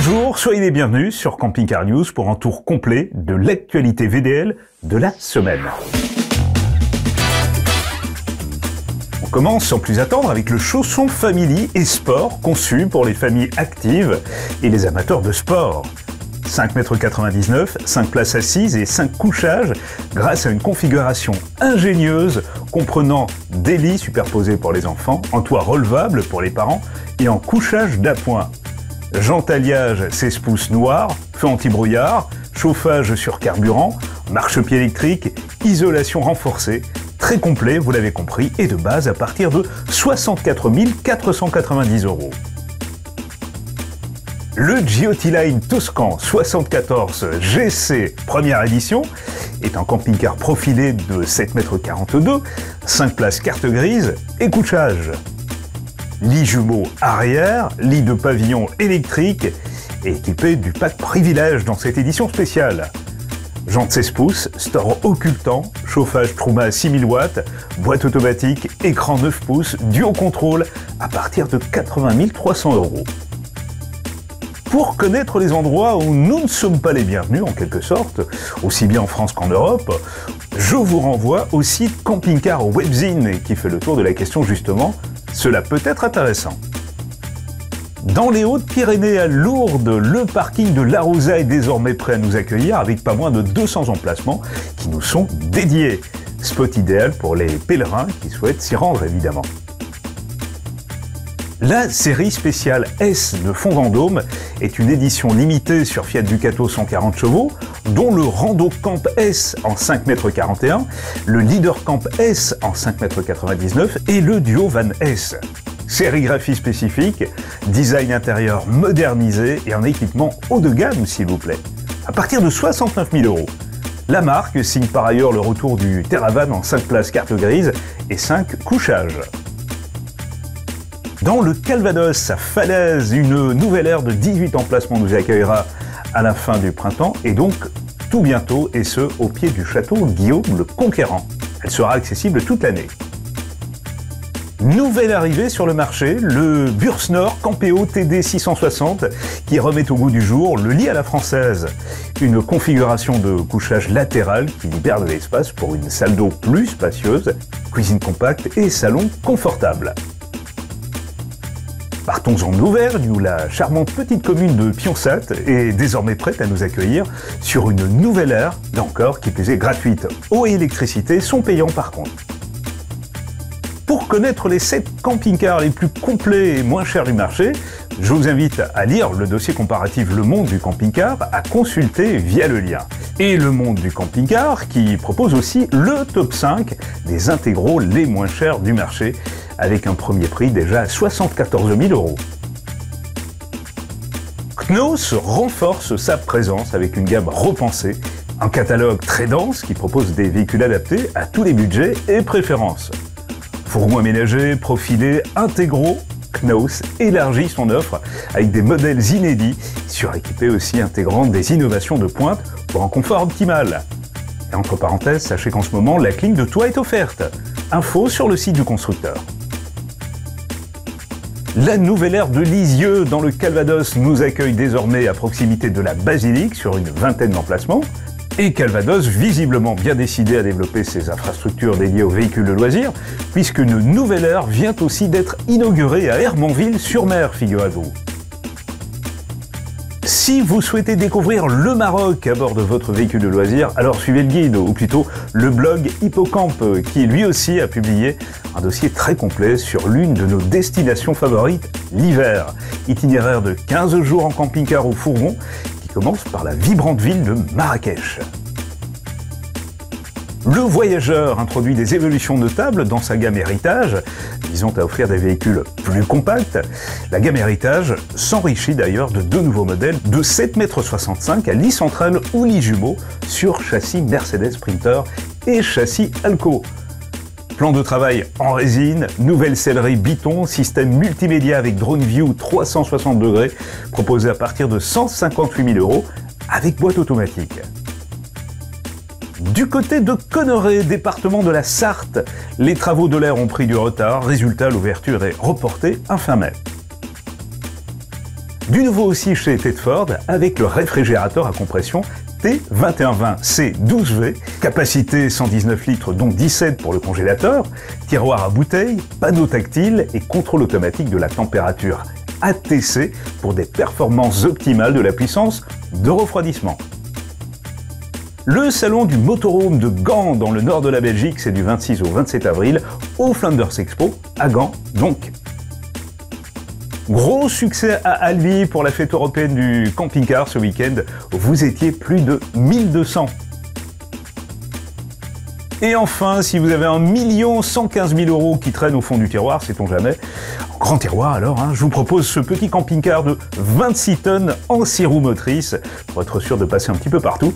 Bonjour, soyez les bienvenus sur Camping Car News pour un tour complet de l'actualité VDL de la semaine. On commence sans plus attendre avec le chausson family et sport conçu pour les familles actives et les amateurs de sport. 5,99 m, 5 places assises et 5 couchages grâce à une configuration ingénieuse comprenant des lits superposés pour les enfants, un toit relevable pour les parents et un couchage d'appoint. Jantalliage 16 pouces noir, feu anti-brouillard, chauffage sur carburant, marchepied électrique, isolation renforcée, très complet, vous l'avez compris, et de base à partir de 64 490 €. Le GOT Line Toscan 74 GC première édition est un camping-car profilé de 7,42 m, 5 places carte grise et couchage. Lit jumeau arrière, lit de pavillon électrique et équipé du pack privilège dans cette édition spéciale. Jantes 16 pouces, store occultant, chauffage Truma 6000 watts, boîte automatique, écran 9 pouces, duo contrôle à partir de 80 300 €. Pour connaître les endroits où nous ne sommes pas les bienvenus, en quelque sorte, aussi bien en France qu'en Europe, je vous renvoie au site Camping Car Webzine qui fait le tour de la question justement. Cela peut être intéressant. Dans les Hautes-Pyrénées à Lourdes, le parking de l'Arouza est désormais prêt à nous accueillir avec pas moins de 200 emplacements qui nous sont dédiés. Spot idéal pour les pèlerins qui souhaitent s'y rendre évidemment. La série spéciale S de Fond Vendôme est une édition limitée sur Fiat Ducato 140 chevaux, dont le Rando Camp S en 5,41 m, le Leader Camp S en 5,99 m et le Duo Van S. Sérigraphie spécifique, design intérieur modernisé et un équipement haut de gamme s'il vous plaît, à partir de 69 000 €. La marque signe par ailleurs le retour du Terravan en 5 places carte grise et 5 couchages. Dans le Calvados, à Falaise, une nouvelle aire de 18 emplacements nous accueillera à la fin du printemps et donc tout bientôt, et ce au pied du château Guillaume le Conquérant. Elle sera accessible toute l'année. Nouvelle arrivée sur le marché, le Bursnor Campeo TD 660 qui remet au goût du jour le lit à la française. Une configuration de couchage latéral qui libère de l'espace pour une salle d'eau plus spacieuse, cuisine compacte et salon confortable. Partons en Auvergne où la charmante petite commune de Pionsat est désormais prête à nous accueillir sur une nouvelle ère, là encore qui plus est gratuite. Eau et électricité sont payants par contre. Pour connaître les 7 camping-cars les plus complets et moins chers du marché, je vous invite à lire le dossier comparatif Le Monde du camping-car à consulter via le lien. Et Le Monde du camping-car qui propose aussi le top 5 des intégraux les moins chers du marché avec un premier prix déjà à 74 000 €. Knaus renforce sa présence avec une gamme repensée, un catalogue très dense qui propose des véhicules adaptés à tous les budgets et préférences. Fourgon aménagé, profilé, intégraux, Knaus élargit son offre avec des modèles inédits, suréquipés aussi intégrant des innovations de pointe pour un confort optimal. Et entre parenthèses, sachez qu'en ce moment, la clim de toit est offerte. Info sur le site du constructeur. La nouvelle ère de Lisieux dans le Calvados nous accueille désormais à proximité de la basilique sur une vingtaine d'emplacements. Et Calvados, visiblement bien décidé à développer ses infrastructures dédiées aux véhicules de loisirs, puisqu'une nouvelle ère vient aussi d'être inaugurée à Hermonville-sur-Mer, figurez-vous. Si vous souhaitez découvrir le Maroc à bord de votre véhicule de loisirs, alors suivez le guide, ou plutôt le blog Hippocamp, qui lui aussi a publié un dossier très complet sur l'une de nos destinations favorites, l'hiver. Itinéraire de 15 jours en camping-car ou fourgon, qui commence par la vibrante ville de Marrakech. Le Voyageur introduit des évolutions notables dans sa gamme Héritage, visant à offrir des véhicules plus compacts. La gamme Héritage s'enrichit d'ailleurs de 2 nouveaux modèles de 7,65 m à lit central ou lit jumeau sur châssis Mercedes Sprinter et châssis Alco. Plan de travail en résine, nouvelle sellerie Biton, système multimédia avec Drone View 360 degrés, proposé à partir de 158 000 € avec boîte automatique. Du côté de Conneré, département de la Sarthe, les travaux de l'air ont pris du retard, résultat l'ouverture est reportée à fin mai. Du nouveau aussi chez Tedford avec le réfrigérateur à compression T2120C12V, capacité 119 litres dont 17 pour le congélateur, tiroir à bouteilles, panneau tactile et contrôle automatique de la température ATC pour des performances optimales de la puissance de refroidissement. Le salon du Motorhome de Gand dans le nord de la Belgique, c'est du 26 au 27 avril au Flanders Expo à Gand donc. Gros succès à Albi pour la fête européenne du camping-car ce week-end. Vous étiez plus de 1200. Et enfin, si vous avez 1 115 000 € qui traînent au fond du tiroir, sait-on jamais, grand tiroir alors, je vous propose ce petit camping-car de 26 tonnes en 6 roues motrices pour être sûr de passer un petit peu partout.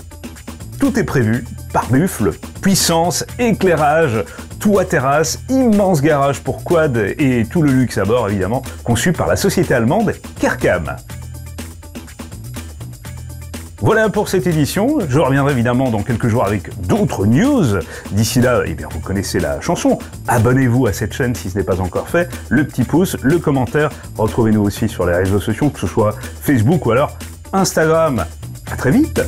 Tout est prévu, pare-buffle, puissance, éclairage, toit terrasse, immense garage pour quad et tout le luxe à bord évidemment, conçu par la société allemande Kerkam. Voilà pour cette édition, je reviendrai évidemment dans quelques jours avec d'autres news. D'ici là, eh bien, vous connaissez la chanson, abonnez-vous à cette chaîne si ce n'est pas encore fait, le petit pouce, le commentaire, retrouvez-nous aussi sur les réseaux sociaux, que ce soit Facebook ou alors Instagram. À très vite!